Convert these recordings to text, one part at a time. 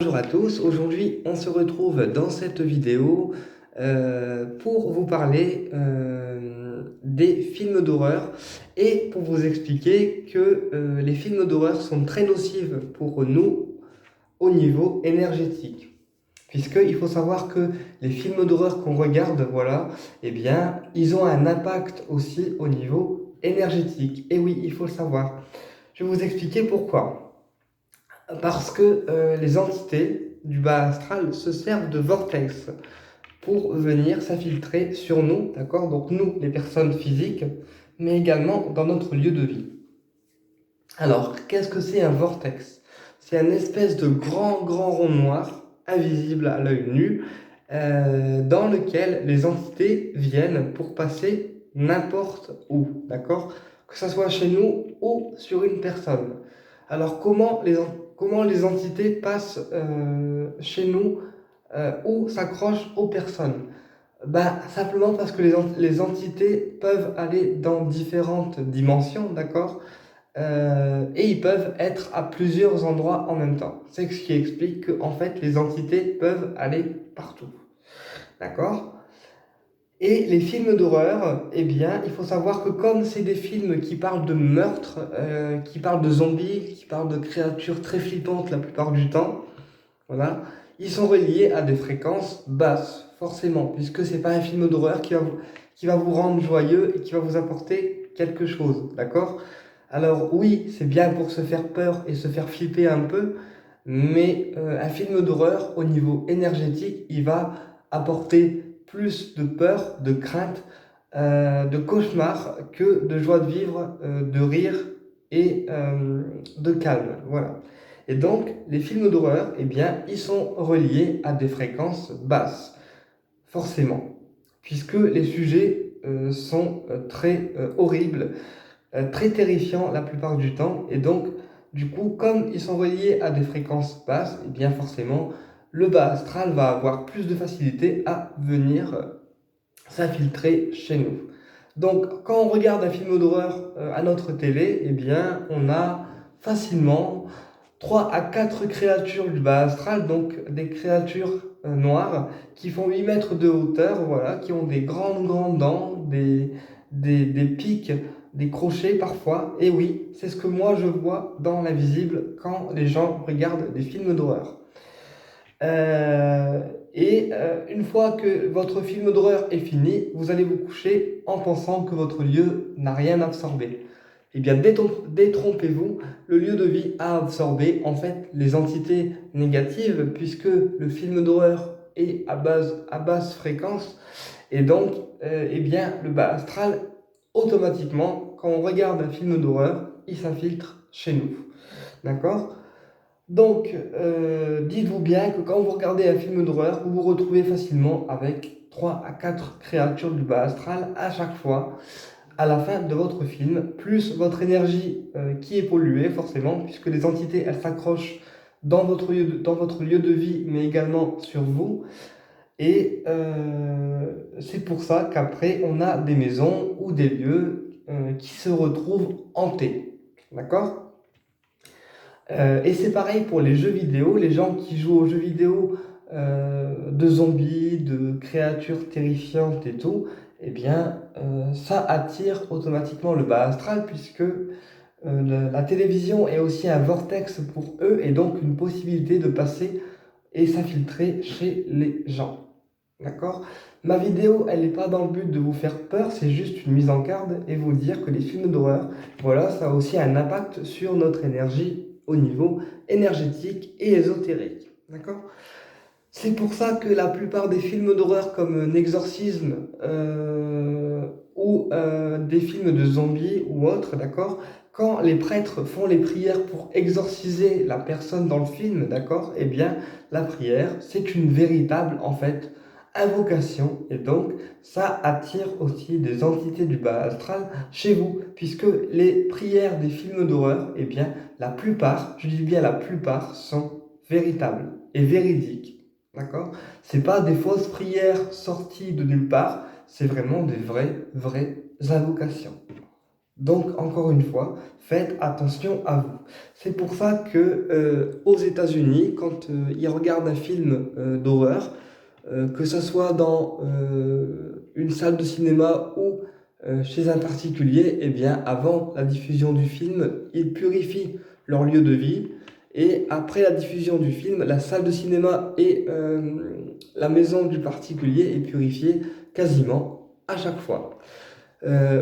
Bonjour à tous, aujourd'hui on se retrouve dans cette vidéo pour vous parler des films d'horreur et pour vous expliquer que les films d'horreur sont très nocifs pour nous au niveau énergétique. Puisqu'il faut savoir que les films d'horreur qu'on regarde, voilà, eh bien, ils ont un impact aussi au niveau énergétique. Et oui, il faut le savoir. Je vais vous expliquer pourquoi. Parce que les entités du bas astral se servent de vortex pour venir s'infiltrer sur nous, d'accord? Donc nous, les personnes physiques, mais également dans notre lieu de vie. Alors, qu'est-ce que c'est un vortex? C'est une espèce de grand rond noir, invisible à l'œil nu, dans lequel les entités viennent pour passer n'importe où, d'accord? Que ce soit chez nous ou sur une personne. Alors, comment les entités passent chez nous ou s'accrochent aux personnes? Ben, simplement parce que les entités peuvent aller dans différentes dimensions, d'accord? Et ils peuvent être à plusieurs endroits en même temps. C'est ce qui explique que en fait, les entités peuvent aller partout, d'accord? Et les films d'horreur, eh bien, il faut savoir que comme c'est des films qui parlent de meurtres, qui parlent de zombies, qui parlent de créatures très flippantes la plupart du temps, voilà, ils sont reliés à des fréquences basses, forcément, puisque c'est pas un film d'horreur qui va vous rendre joyeux et qui va vous apporter quelque chose, d'accord? Alors oui, c'est bien pour se faire peur et se faire flipper un peu, mais un film d'horreur, au niveau énergétique, il va apporter plus de peur, de crainte, de cauchemar que de joie de vivre, de rire et de calme. Voilà. Et donc, les films d'horreur, eh bien, ils sont reliés à des fréquences basses, forcément, puisque les sujets sont très horribles, très terrifiants la plupart du temps, et donc, du coup, comme ils sont reliés à des fréquences basses, eh bien, forcément, le bas astral va avoir plus de facilité à venir s'infiltrer chez nous. Donc, quand on regarde un film d'horreur à notre télé, eh bien, on a facilement 3 à 4 créatures du bas astral, donc des créatures noires qui font 8 mètres de hauteur, voilà, qui ont des grandes dents, des pics, des crochets parfois. Et oui, c'est ce que moi je vois dans l'invisible quand les gens regardent des films d'horreur. Euh, une fois que votre film d'horreur est fini, vous allez vous coucher en pensant que votre lieu n'a rien absorbé. Eh bien, détrompez-vous, le lieu de vie a absorbé en fait les entités négatives puisque le film d'horreur est à basse fréquence et donc, eh bien, le bas astral, automatiquement, quand on regarde un film d'horreur, il s'infiltre chez nous. D'accord? Donc, dites-vous bien que quand vous regardez un film d'horreur, vous vous retrouvez facilement avec 3 à 4 créatures du bas astral à chaque fois, à la fin de votre film, plus votre énergie qui est polluée, forcément, puisque les entités, elles s'accrochent dans votre lieu de vie, mais également sur vous. Et c'est pour ça qu'après, on a des maisons ou des lieux qui se retrouvent hantés. D'accord? Et c'est pareil pour les jeux vidéo, les gens qui jouent aux jeux vidéo de zombies, de créatures terrifiantes et tout, eh bien, ça attire automatiquement le bas astral puisque la télévision est aussi un vortex pour eux et donc une possibilité de passer et s'infiltrer chez les gens. D'accord? Ma vidéo, elle n'est pas dans le but de vous faire peur, c'est juste une mise en garde et vous dire que les films d'horreur, voilà, ça a aussi un impact sur notre énergie au niveau énergétique et ésotérique. D'accord? C'est pour ça que la plupart des films d'horreur comme un exorcisme ou des films de zombies ou autres, d'accord, quand les prêtres font les prières pour exorciser la personne dans le film, d'accord, eh bien la prière c'est une véritable en fait invocation et donc ça attire aussi des entités du bas astral chez vous puisque les prières des films d'horreur, eh bien la plupart, je dis bien la plupart, sont véritables et véridiques. D'accord? C'est pas des fausses prières sorties de nulle part, c'est vraiment des vraies invocations. Donc, encore une fois, faites attention à vous. C'est pour ça que aux États-Unis, quand ils regardent un film d'horreur, que ce soit dans une salle de cinéma ou chez un particulier, eh bien, avant la diffusion du film, ils purifient leur lieu de vie. Et après la diffusion du film, la salle de cinéma et la maison du particulier est purifiée quasiment à chaque fois.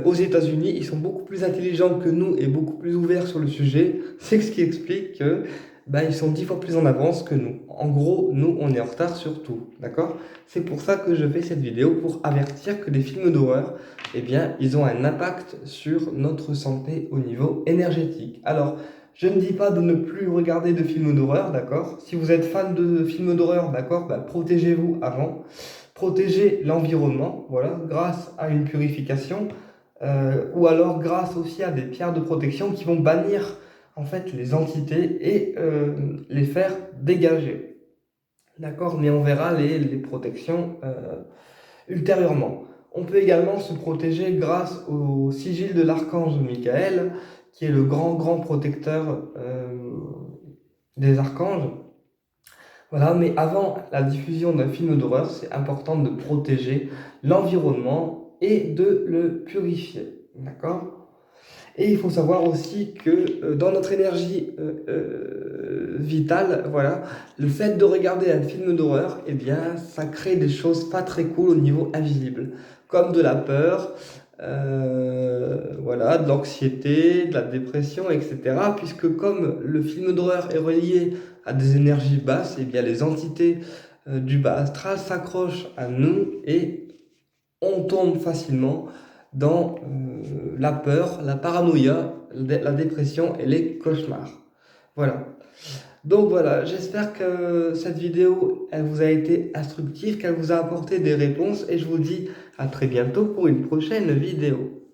Aux États-Unis, ils sont beaucoup plus intelligents que nous et beaucoup plus ouverts sur le sujet. C'est ce qui explique que ils sont 10 fois plus en avance que nous. En gros, nous, on est en retard sur tout, d'accord? C'est pour ça que je fais cette vidéo, pour avertir que les films d'horreur, eh bien, ils ont un impact sur notre santé au niveau énergétique. Alors, je ne dis pas de ne plus regarder de films d'horreur, d'accord? Si vous êtes fan de films d'horreur, d'accord, protégez-vous avant. Protégez l'environnement, voilà, grâce à une purification, ou alors grâce aussi à des pierres de protection qui vont bannir en fait les entités et les faire dégager. D'accord? Mais on verra les protections ultérieurement. On peut également se protéger grâce au sigil de l'archange Michael, qui est le grand protecteur des archanges. Voilà, mais avant la diffusion d'un film d'horreur, c'est important de protéger l'environnement et de le purifier. D'accord? Et il faut savoir aussi que dans notre énergie vitale, voilà, le fait de regarder un film d'horreur, eh bien, ça crée des choses pas très cool au niveau invisible, comme de la peur, voilà, de l'anxiété, de la dépression, etc. Puisque comme le film d'horreur est relié à des énergies basses, eh bien, les entités du bas astral s'accrochent à nous et on tombe facilement dans la peur, la paranoïa, la dépression et les cauchemars. Voilà. Donc voilà, j'espère que cette vidéo, elle vous a été instructive, qu'elle vous a apporté des réponses et je vous dis à très bientôt pour une prochaine vidéo.